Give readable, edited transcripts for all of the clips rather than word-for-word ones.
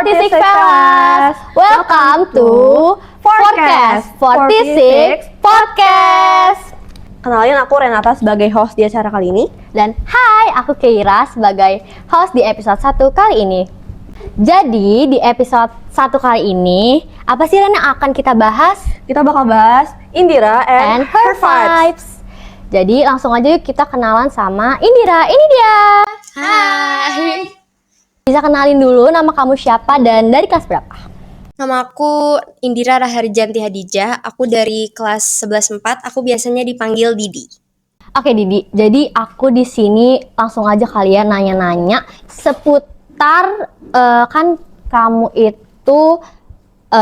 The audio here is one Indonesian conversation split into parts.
46 Fellas. Welcome to Forecast 46 Podcast. Kenalin, aku Renata sebagai host di acara kali ini. Dan hai, aku Keira sebagai host di episode 1 kali ini. Jadi di episode 1 kali ini, apa sih Ren yang akan kita bahas? Kita bakal bahas Indira and her vibes. Jadi langsung aja yuk kita kenalan sama Indira. Ini dia. Hai. Bisa kenalin dulu nama kamu siapa dan dari kelas berapa? Nama aku Indira Raharjanti Hadijah. Aku dari kelas 11/4. Aku biasanya dipanggil Didi. Oke Didi, jadi aku di sini langsung aja kalian nanya-nanya seputar kan kamu itu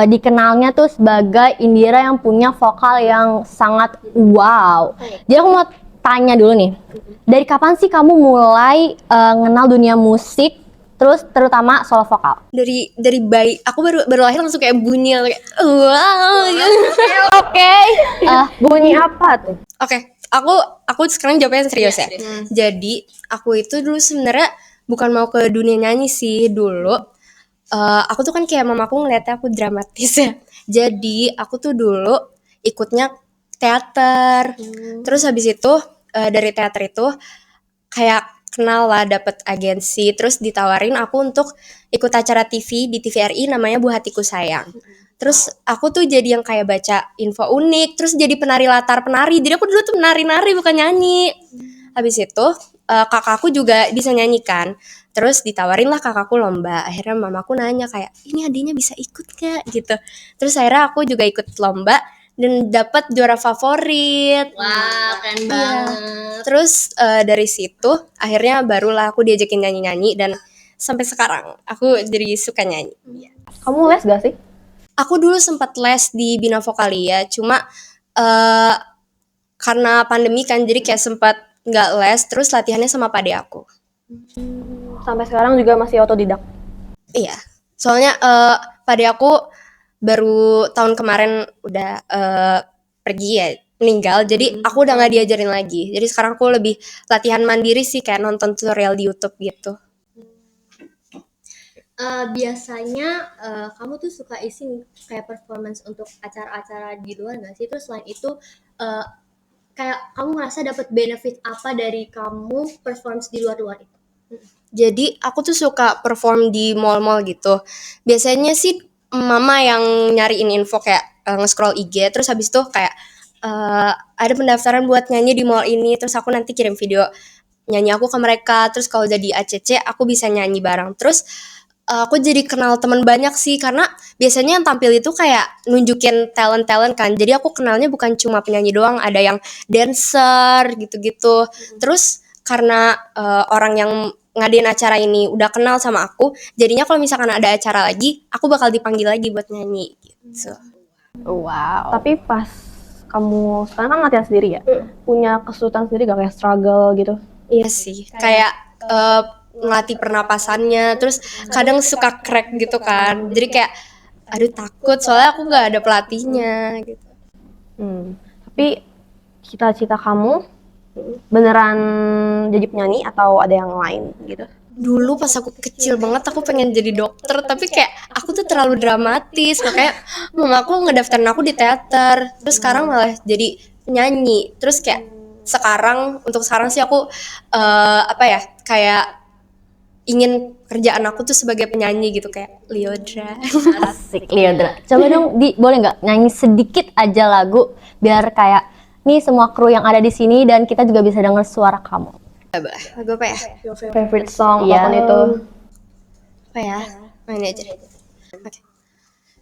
dikenalnya tuh sebagai Indira yang punya vokal yang sangat wow. Jadi aku mau tanya dulu nih, dari kapan sih kamu mulai kenal dunia musik, terus terutama solo vokal? Dari bayi. Aku baru lahir langsung kayak bunyi kayak wow. Oke, Bunyi apa tuh? Oke, aku sekarang jawabnya serius ya. Jadi aku itu dulu sebenarnya bukan mau ke dunia nyanyi sih dulu. Aku tuh kan kayak mamaku ngeliatnya aku dramatis ya. Jadi aku tuh dulu ikutnya teater. Terus habis itu dari teater itu kayak kenal lah, dapet agensi. Terus ditawarin aku untuk ikut acara TV di TVRI namanya Bu Hatiku Sayang. Terus aku tuh jadi yang kayak baca info unik. Terus jadi penari latar penari. Jadi aku dulu tuh menari-nari bukan nyanyi. Habis itu kakakku juga bisa nyanyi kan. Terus ditawarin lah kakakku lomba. Akhirnya mamaku nanya kayak, ini adiknya bisa ikut gak? Gitu. Terus akhirnya aku juga ikut lomba dan dapat juara favorit. Wah, keren banget. Terus dari situ akhirnya barulah aku diajakin nyanyi-nyanyi dan sampai sekarang aku jadi suka nyanyi. Kamu les gak sih? Aku dulu sempat les di Bina Vokalia, cuma karena pandemi kan jadi kayak sempat nggak les, terus latihannya sama pade aku. Sampai sekarang juga masih otodidak. Iya, soalnya pade aku baru tahun kemarin udah pergi ya, meninggal, jadi aku udah nggak diajarin lagi. Jadi sekarang aku lebih latihan mandiri sih, kayak nonton tutorial di YouTube gitu. Biasanya kamu tuh suka isi kayak performance untuk acara-acara di luar nggak sih? Terus selain itu kayak kamu ngerasa dapat benefit apa dari kamu performance di luar-luar itu? Jadi aku tuh suka perform di mall-mall gitu. Biasanya sih mama yang nyariin info kayak nge-scroll IG, terus habis itu kayak ada pendaftaran buat nyanyi di mall ini, terus aku nanti kirim video nyanyi aku ke mereka. Terus kalau udah di ACC aku bisa nyanyi bareng. Terus aku jadi kenal teman banyak sih, karena biasanya yang tampil itu kayak nunjukin talent-talent kan. Jadi aku kenalnya bukan cuma penyanyi doang, ada yang dancer gitu-gitu. Terus karena orang yang ngadain acara ini udah kenal sama aku, jadinya kalau misalkan ada acara lagi, aku bakal dipanggil lagi buat nyanyi gitu. Wow. Tapi pas kamu sekarang kan latihan sendiri ya? Punya kesulitan sendiri gak, kayak struggle gitu? Iya sih, kayak ngelatih pernapasannya, terus kadang suka crack gitu kan. Jadi kayak aduh takut soalnya aku nggak ada pelatihnya gitu. Tapi cita-cita kamu beneran jadi penyanyi atau ada yang lain gitu? Dulu pas aku kecil banget aku pengen jadi dokter, tapi kayak aku tuh terlalu dramatis, makanya mamaku ngedaftarin aku di teater. Terus sekarang malah jadi penyanyi. Terus kayak untuk sekarang sih aku kayak ingin kerjaan aku tuh sebagai penyanyi gitu, kayak Lyodra. Asik, Lyodra. Coba dong, boleh nggak nyanyi sedikit aja lagu biar kayak nih semua kru yang ada di sini dan kita juga bisa dengar suara kamu. Lagu apa ya? Favorite song Iya. apapun itu. Apa ya? Main aja. Oke.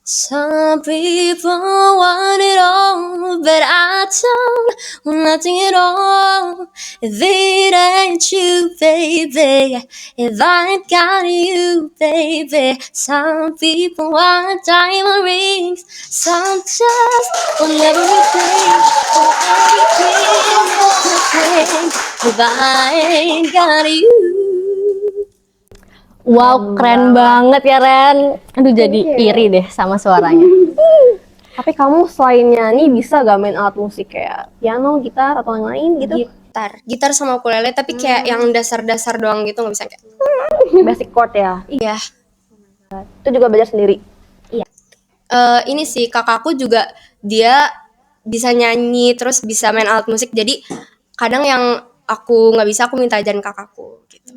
Some people want it all, but I don't want nothing at all. If it ain't you, baby, if I ain't got you, baby. Some people want diamond rings, some just want everything, but everything if I ain't got you. Wow, keren banget ya Ren. Aduh, jadi iri deh sama suaranya. Tapi kamu selain nyanyi bisa gak main alat musik kayak piano, gitar, atau yang lain gitu? Gitar sama ukulele, tapi kayak yang dasar-dasar doang gitu, nggak bisa kayak Basic chord ya? iya. Itu juga belajar sendiri. Ini sih kakakku juga dia bisa nyanyi terus bisa main alat musik, jadi kadang yang aku nggak bisa aku minta ajarin kakakku gitu.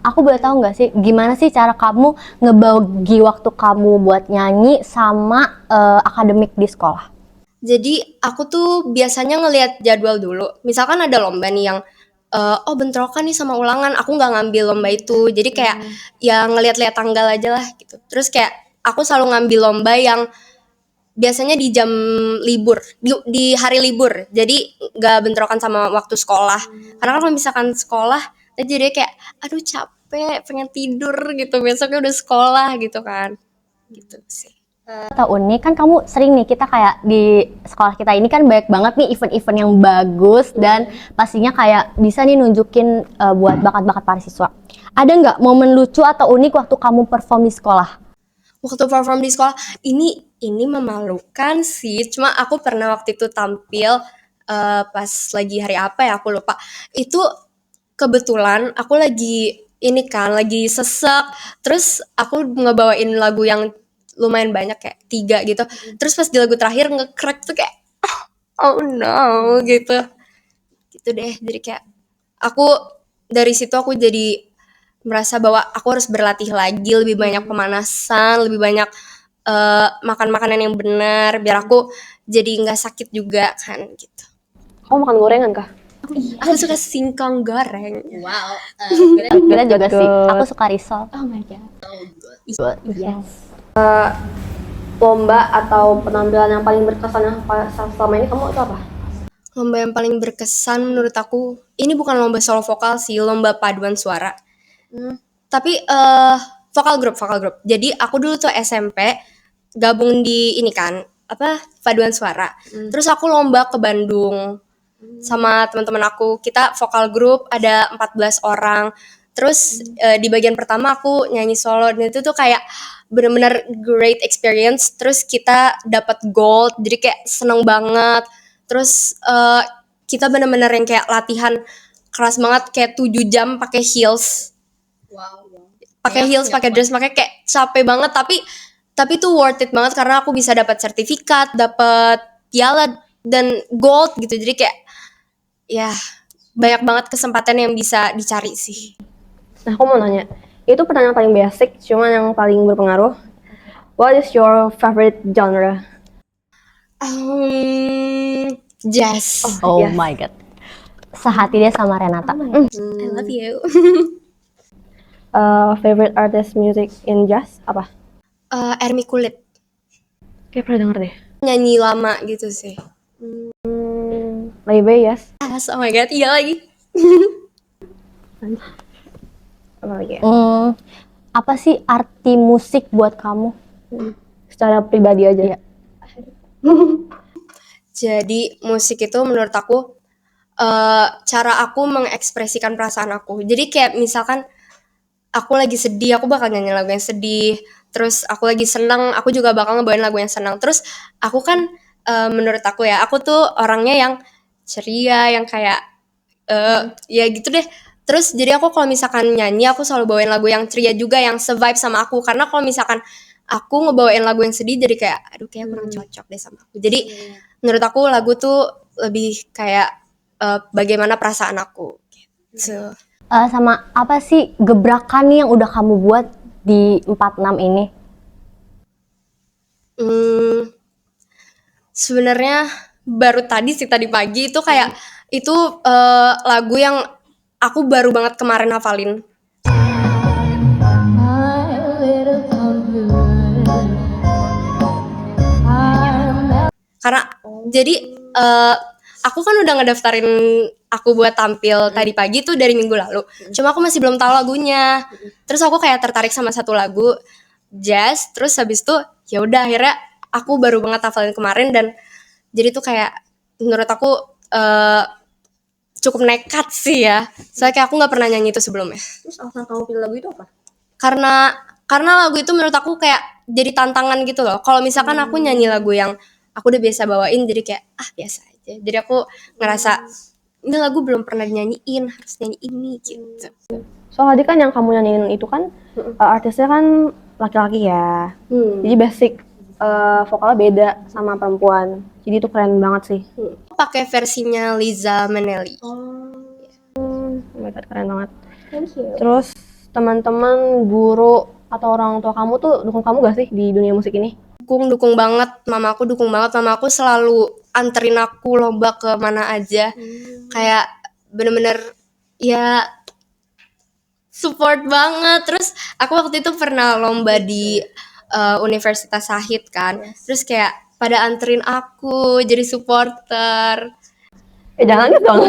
Aku boleh tahu nggak sih gimana sih cara kamu ngebagi waktu kamu buat nyanyi sama akademik di sekolah? Jadi aku tuh biasanya ngelihat jadwal dulu. Misalkan ada lomba nih yang oh bentrokan nih sama ulangan, aku nggak ngambil lomba itu. Jadi kayak ya ngelihat-lihat tanggal aja lah gitu. Terus kayak aku selalu ngambil lomba yang biasanya di jam libur, di hari libur. Jadi nggak bentrokan sama waktu sekolah. Karena kan kalau misalkan sekolah, jadi kayak aduh capek, pengen tidur gitu. Besoknya udah sekolah gitu kan. Gitu sih. Tahun ini kan kamu sering nih, kita kayak di sekolah kita ini kan banyak banget nih event-event yang bagus dan pastinya kayak bisa nih nunjukin buat bakat-bakat para siswa. Ada nggak momen lucu atau unik waktu kamu perform di sekolah? Waktu perform di sekolah ini memalukan sih. Cuma aku pernah waktu itu tampil pas lagi hari apa ya aku lupa. Itu kebetulan aku lagi ini kan lagi sesek. Terus aku ngebawain lagu yang lumayan banyak kayak 3 gitu. Terus pas di lagu terakhir nge-crack tuh kayak oh no gitu. Gitu deh. Jadi kayak aku dari situ aku jadi merasa bahwa aku harus berlatih lagi, lebih banyak pemanasan, lebih banyak makan makanan yang benar biar aku jadi nggak sakit juga kan gitu. Kamu makan gorengan kah? Aku suka singkong goreng. Kita juga sih, aku suka risol. Oh my god. Yes. Lomba atau penampilan yang paling berkesan yang selama ini kamu itu apa? Lomba yang paling berkesan menurut aku ini bukan lomba solo vokal sih, lomba paduan suara. Tapi vokal grup. Jadi aku dulu tuh SMP gabung di ini kan apa paduan suara. Terus aku lomba ke Bandung sama teman-teman aku. Kita vokal grup ada 14 orang. Terus di bagian pertama aku nyanyi solo dan itu tuh kayak bener-bener great experience. Terus kita dapat gold, jadi kayak seneng banget. Terus kita bener-bener yang kayak latihan keras banget kayak 7 jam pakai heels. Pakai heels, pakai dress, pakai kayak capek banget tapi itu worth it banget karena aku bisa dapat sertifikat, dapat piala dan gold gitu. Jadi kayak ya banyak banget kesempatan yang bisa dicari sih. Nah, aku mau nanya. Itu pertanyaan paling basic, cuman yang paling berpengaruh. What is your favorite genre? Jazz. Oh Yes. my god. Sehati dia sama Renata. I love you. Favorite artist music in jazz apa? Ermi Kulit. Kayak pernah denger deh. Nyanyi lama gitu sih. Maybe yes. Oh my god, iya lagi. Apa lagi ya? Apa sih arti musik buat kamu? Secara pribadi aja. Iya. Jadi musik itu menurut aku cara aku mengekspresikan perasaan aku. Jadi kayak misalkan aku lagi sedih, aku bakal nyanyi lagu yang sedih. Terus aku lagi senang, aku juga bakal ngebawain lagu yang senang. Terus aku kan menurut aku ya, aku tuh orangnya yang ceria, yang kayak ya gitu deh. Terus jadi aku kalau misalkan nyanyi, aku selalu bawain lagu yang ceria juga, yang se-vibe sama aku. Karena kalau misalkan aku ngebawain lagu yang sedih, jadi kayak aduh kayak kurang cocok deh sama aku. Jadi menurut aku lagu tuh lebih kayak bagaimana perasaan aku gitu. Sama apa sih gebrakan nih yang udah kamu buat di 46 ini? Sebenarnya baru tadi sih, tadi pagi itu kayak itu lagu yang aku baru banget kemarin hafalin. Karena jadi aku kan udah ngedaftarin aku buat tampil tadi pagi tuh dari minggu lalu. Cuma aku masih belum tahu lagunya. Terus aku kayak tertarik sama satu lagu jazz. Terus habis itu ya udah akhirnya aku baru banget hafalin kemarin dan jadi tuh kayak menurut aku cukup nekat sih ya. Soalnya kayak aku nggak pernah nyanyi itu sebelumnya. Terus alasan kamu pilih lagu itu apa? Karena lagu itu menurut aku kayak jadi tantangan gitu loh. Kalau misalkan aku nyanyi lagu yang aku udah biasa bawain, jadi kayak biasa aja. Jadi aku ngerasa ini lagu belum pernah dinyanyiin, harus nyanyi ini gitu. Soalnya tadi kan yang kamu nyanyiin itu kan Artisnya kan laki-laki ya. Jadi basic vokalnya beda sama perempuan. Jadi itu keren banget sih. Pakai versinya Liza Minnelli. Oh my God, keren banget. Terus teman-teman, guru atau orang tua kamu tuh dukung kamu gak sih di dunia musik ini? Dukung banget, mamaku dukung banget. Mamaku selalu anterin aku lomba ke mana aja. Kayak bener-bener ya support banget. Terus aku waktu itu pernah lomba di Universitas Sahid kan. Terus kayak pada anterin aku jadi supporter. Jangan nangis dong.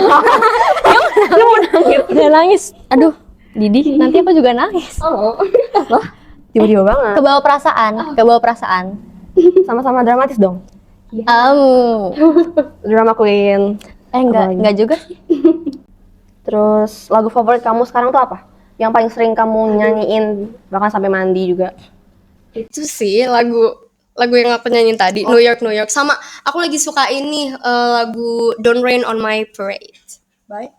Lu mau nangis? Udah nangis. Aduh, Didi, nanti aku juga nangis. Oh, apa? Tiba-tiba banget. Kebawa perasaan, kebawa perasaan. Sama-sama dramatis dong. Drama queen. Enggak juga sih. Terus lagu favorit kamu sekarang tuh apa? Yang paling sering kamu nyanyiin bahkan sampai mandi juga? Itu sih lagu yang aku nyanyiin tadi, New York sama aku lagi suka ini lagu Don't Rain on My Parade. Baik.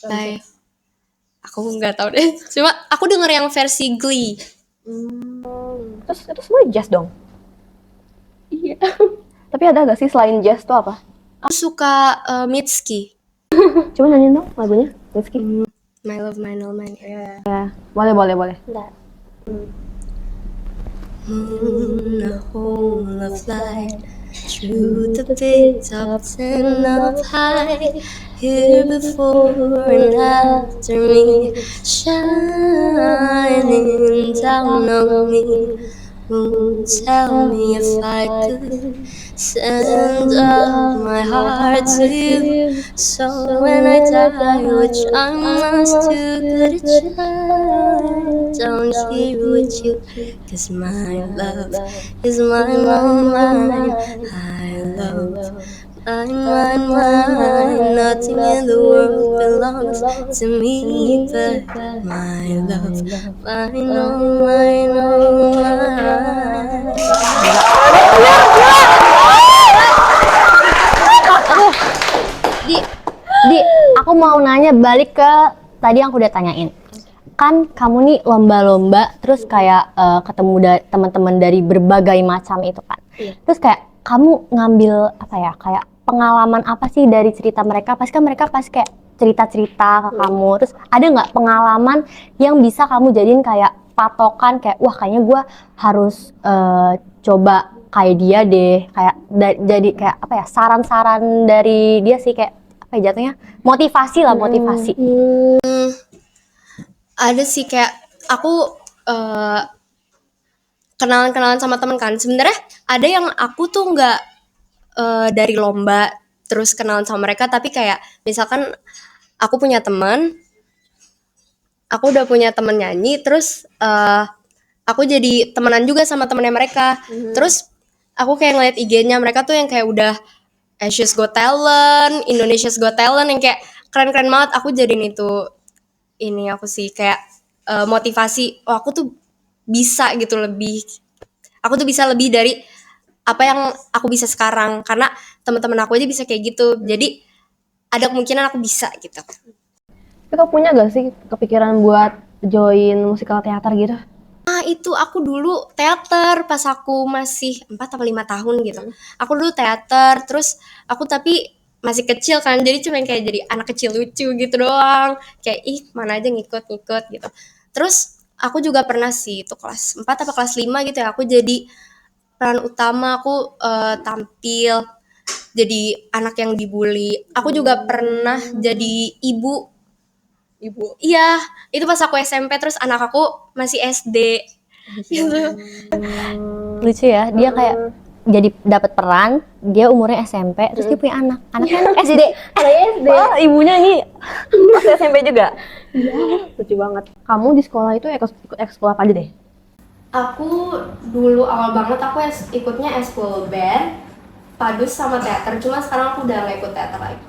Bye. Aku nggak tahu deh, cuma aku denger yang versi Glee. Terus itu semua jazz dong? Iya. Tapi ada gak sih selain jazz tuh apa? Aku suka Mitski, Coba nyanyiin dong lagunya, Rizky. My Love, My No, My Name. Boleh. A whole of light through the big tops and up high, here before and after me, shining down on me. Won't tell me if I could send up my heart to you. So when I die, which I must do, good a chance down here with you. 'Cause my love is mine, mine. I love mine. Nothing in the world belongs to me but my love. Mine, mine. Di, aku mau nanya balik ke tadi yang aku udah tanyain. Kan kamu nih lomba-lomba, terus kayak ketemu teman-teman dari berbagai macam itu kan. Terus kayak kamu ngambil apa ya, kayak pengalaman apa sih dari cerita mereka? Pasti kan mereka kayak cerita-cerita ke kamu. Terus ada nggak pengalaman yang bisa kamu jadiin kayak patokan, kayak wah kayaknya gue harus coba kayak dia deh, kayak jadi kayak apa ya, saran-saran dari dia sih, kayak apa ya jatuhnya, motivasi lah, motivasi. Ada sih, kayak aku kenalan sama temen kan. Sebenarnya ada yang aku tuh nggak dari lomba terus kenalan sama mereka, tapi kayak misalkan aku punya teman, aku udah punya temen nyanyi, terus aku jadi temenan juga sama temennya mereka. Terus aku kayak ngeliat IG-nya mereka tuh yang kayak udah Asia's Got Talent, Indonesia's Got Talent, yang kayak keren-keren banget. Aku jadiin itu ini aku sih kayak motivasi. Oh, aku tuh bisa gitu lebih. Aku tuh bisa lebih dari apa yang aku bisa sekarang, karena teman-teman aku aja bisa kayak gitu. Jadi ada kemungkinan aku bisa gitu. Tapi kamu punya gak sih kepikiran buat join musikal teater gitu? Nah itu aku dulu teater pas aku masih 4 atau 5 tahun gitu. Aku dulu teater, terus aku tapi masih kecil kan, jadi cuma kayak jadi anak kecil lucu gitu doang. Kayak mana aja ngikut-ngikut gitu. Terus aku juga pernah sih itu kelas 4 atau kelas 5 gitu ya, aku jadi peran utama, aku tampil jadi anak yang dibully. Aku juga pernah jadi ibu. Iya, itu pas aku SMP, terus anak aku masih SD gitu. Lucu ya, dia kayak jadi dapat peran, dia umurnya SMP, terus dia punya anaknya anak SD. Oh, ibunya ini pas SMP juga? Iya. Lucu banget. Kamu di sekolah itu ikut ekskul apa aja deh? Aku dulu awal banget aku ikutnya eskul band, padus sama teater. Cuma sekarang aku udah gak ikut teater lagi.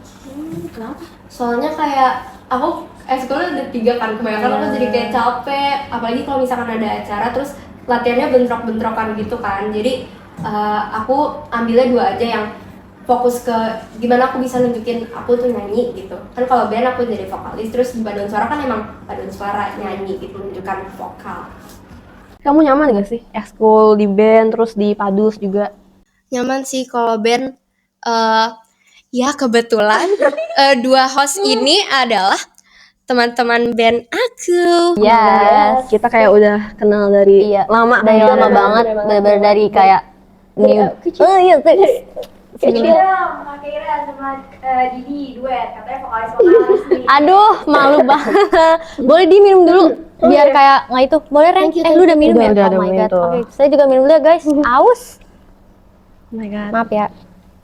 Kenapa? Soalnya kayak aku eskulnya ada 3 kan, kebanyakan aku jadi kayak capek. Apalagi kalau misalkan ada acara terus latihannya bentrok-bentrokan gitu kan. Jadi aku ambilnya 2 aja yang fokus ke gimana aku bisa nunjukin aku tuh nyanyi gitu. Kan kalau band aku jadi vokalis, terus di paduan suara kan emang paduan suara nyanyi gitu, menunjukkan vokal. Kamu nyaman gak sih ekskul di band terus di Padus juga? Nyaman sih kalau band. Ya kebetulan dua host ini adalah teman-teman band aku. Yes. Kita kayak udah kenal dari Iya. lama. Dari kan? lama banget, bener-bener dari kayak new. Oh iya, Kak Keira sama Didi duet, katanya vokalis nih. aduh, malu banget. Boleh diminum dulu, biar kayak nggak itu. Boleh Ren? Lu udah minum ya? Udah Oh my minum god. tuh. Oke, saya juga minum dulu ya guys. Aus. Oh my god. Maaf ya.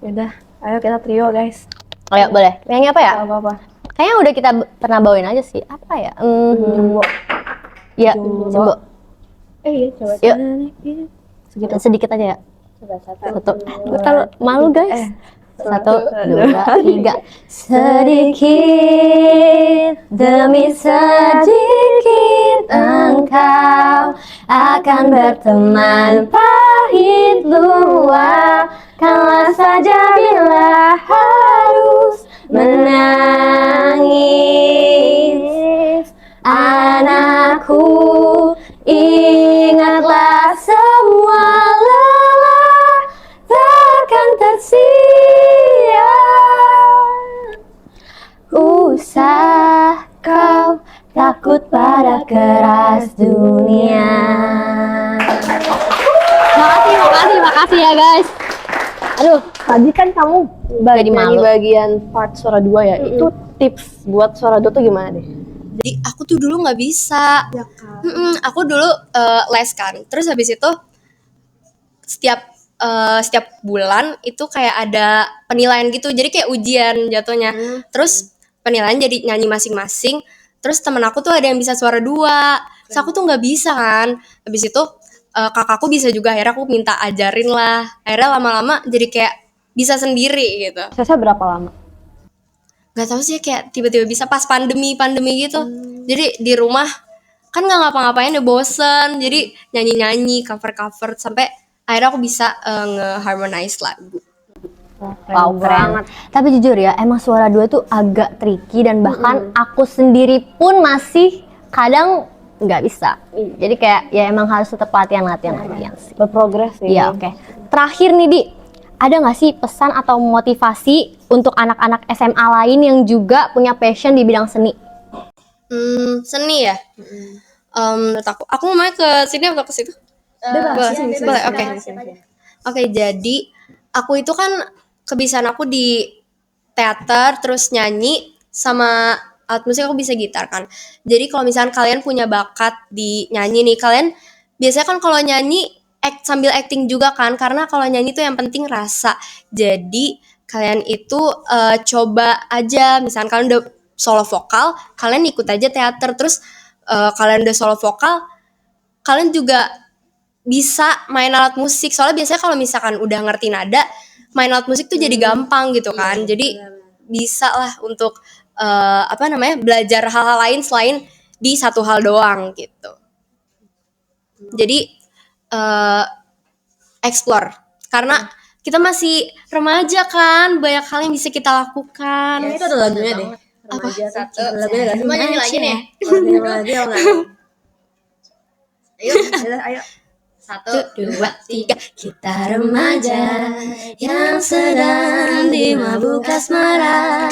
Yaudah, ayo kita trio guys. Ayo boleh. Yang apa ya? Apa-apa. Kayaknya udah kita pernah bawain aja sih. Apa ya? Jumbo. Ya, Jumbo. Jumbo. Iya, coba. Yuk. Segitu. Sedikit aja ya. Coba Satu. Bentar, malu guys. Satu, dua, tiga. Sedikit demi sedikit engkau akan berteman pahit luapkanlah saja bila harus menangis. Anakku, ingatlah semua lelah takkan tersia. Usah kau takut pada keras dunia. Makasih ya guys. Aduh, Tadi kan kamu Jadi malu. bagian part suara dua ya. Itu tips buat suara dua tuh gimana deh? Jadi aku tuh dulu nggak bisa. Aku dulu les kan. Terus habis itu setiap bulan itu kayak ada penilaian gitu. Jadi kayak ujian jatuhnya. Terus penilaian jadi nyanyi masing-masing. Terus temen aku tuh ada yang bisa suara dua. Terus aku tuh nggak bisa kan. Habis itu kakakku bisa juga. Akhirnya aku minta ajarin lah. Akhirnya lama-lama jadi kayak bisa sendiri gitu. Sesa berapa lama? Gak tahu sih kayak tiba-tiba bisa pas pandemi gitu. Jadi di rumah kan nggak ngapa-ngapain udah bosen. Jadi nyanyi-nyanyi, cover-cover sampai akhirnya aku bisa nge-harmonize lagu. wow, keren. Tapi jujur ya, emang suara dua tuh agak tricky dan bahkan aku sendiri pun masih kadang nggak bisa. Jadi kayak ya emang harus tetap latihan sih. Berprogres sih. Iya, oke. Terakhir nih, Di. Ada nggak sih pesan atau motivasi untuk anak-anak SMA lain yang juga punya passion di bidang seni? Seni ya. Menurut aku mau main ke sini atau ke situ? Boleh, oke. Oke, jadi aku itu kan kebiasaan aku di teater, terus nyanyi, sama alat musik aku bisa gitar kan. Jadi kalau misalkan kalian punya bakat di nyanyi nih, kalian biasanya kan kalau nyanyi sambil acting juga kan, karena kalau nyanyi tuh yang penting rasa. Jadi kalian itu coba aja, misalkan kalian udah solo vokal, kalian ikut aja teater, terus kalian udah solo vokal, kalian juga bisa main alat musik. Soalnya biasanya kalau misalkan udah ngerti nada, main alat musik tuh jadi gampang gitu kan. Jadi bisa lah untuk belajar hal-hal lain selain di satu hal doang gitu. Jadi explore, karena kita masih remaja kan, banyak hal yang bisa kita lakukan. Itu ada lagunya deh. Apa? Satu. Ada lagunya nggak sih? Mau nyanyi lagi nih? Nyanyi lagi ya nggak? Ayo, ayo. 1, 2, 3. Kita remaja yang sedang dimabuk asmara,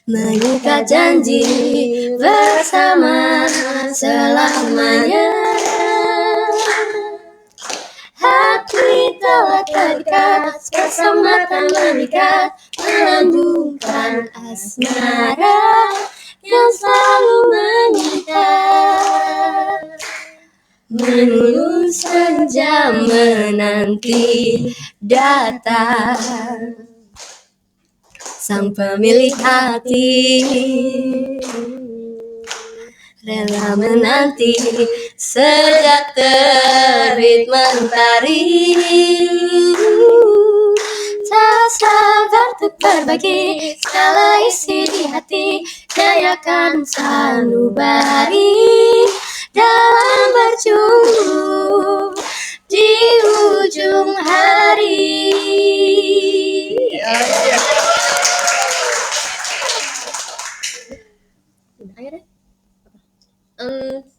mengikat janji bersama selamanya. Hati telah terikat, bersama tak mengikat, melambungkan asmara yang selalu mengikat. Menunggu senja menanti datang sang pemilik hati, rela menanti sejak terbit mentari. Tak sabar untuk berbagi segala isi di hati, dia akan sanubari dalam berjumpa di ujung hari.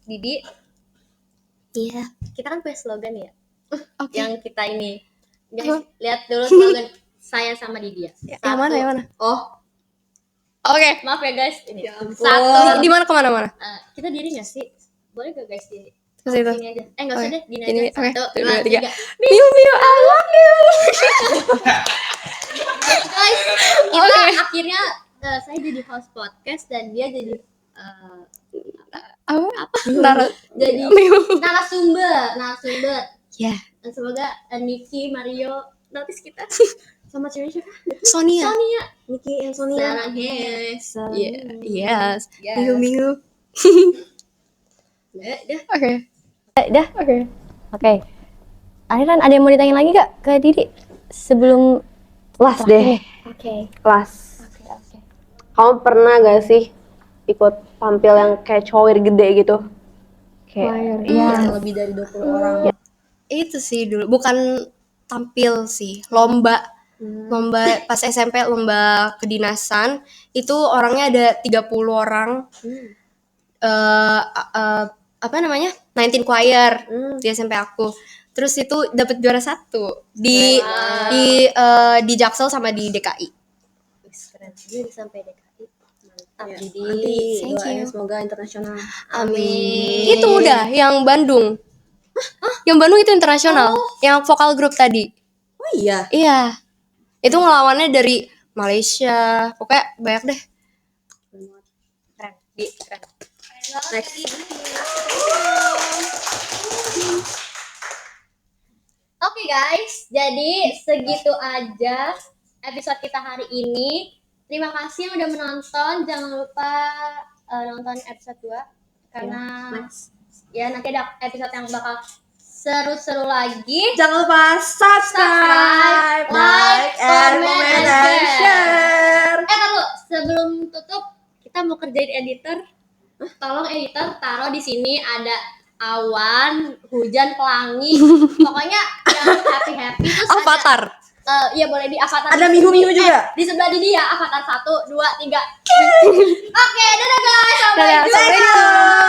Didi, Iya. Kita kan punya slogan ya. Oke. Yang kita ini. Guys, lihat dulu slogan saya sama Didia. Yang mana? Yang mana? Oh, Oke. maaf ya guys. Ini. Di Satu. mana kemana-mana? Kita diri nggak sih? Boleh gak guys diri? Ke situ. Sini aja. Nggak usah Oke. deh. Gini Gini, aja. oke. Satu, Dua, dua, tiga. tiga. Miu Miu, I love you. Guys, kita Oke. akhirnya saya jadi host podcast dan dia jadi Apa? Nara. jadi Miu. narasumber. Ya. Dan semoga Niki, Mario notice kita sama cewek siapa? Sonia. Niki and Sonia. Sarang Hes. Yes. Yes. Miu Miu. Dah. Oke. Dah. Oke. Oke. Akhiran ada yang mau ditanya lagi gak ke Didi sebelum Last deh. Oke. Last. Oke. Kamu pernah gak sih ikut tampil yang kayak cowir gede gitu? Kayak Iya, lebih dari 20 orang. Itu sih dulu, bukan tampil sih, lomba. Lomba pas SMP, lomba kedinasan. Itu orangnya ada 30 orang. Apa namanya? 19 choir di SMP aku. Terus itu dapat juara 1 di Jaksel sama di DKI. Keren. Dia bisa sampai DKI. Mantap Didi. nanti Thank doain you. semoga internasional. Amin. Itu udah yang Bandung. Yang Bandung itu internasional. Yang vokal grup tadi. Oh iya. Iya. Itu ngelawannya dari Malaysia. Pokoknya banyak deh. Keren. Di keren. Next. Oke guys, jadi segitu aja episode kita hari ini. Terima kasih yang udah menonton. Jangan lupa nonton episode 2 karena ya nanti ada episode yang bakal seru-seru lagi. Jangan lupa subscribe, like, comment, and share. Taruh sebelum tutup kita mau kerjain editor. Tolong editor taruh di sini ada awan, hujan, pelangi, pokoknya yang happy terus Avatar. Iya boleh di avatar. Ada di Miu-Miu sini. juga. Di sebelah Didi ya avatar 1, 2, 3. Oke, dadah guys, sampai Dadah, jumpa. assalamualaikum.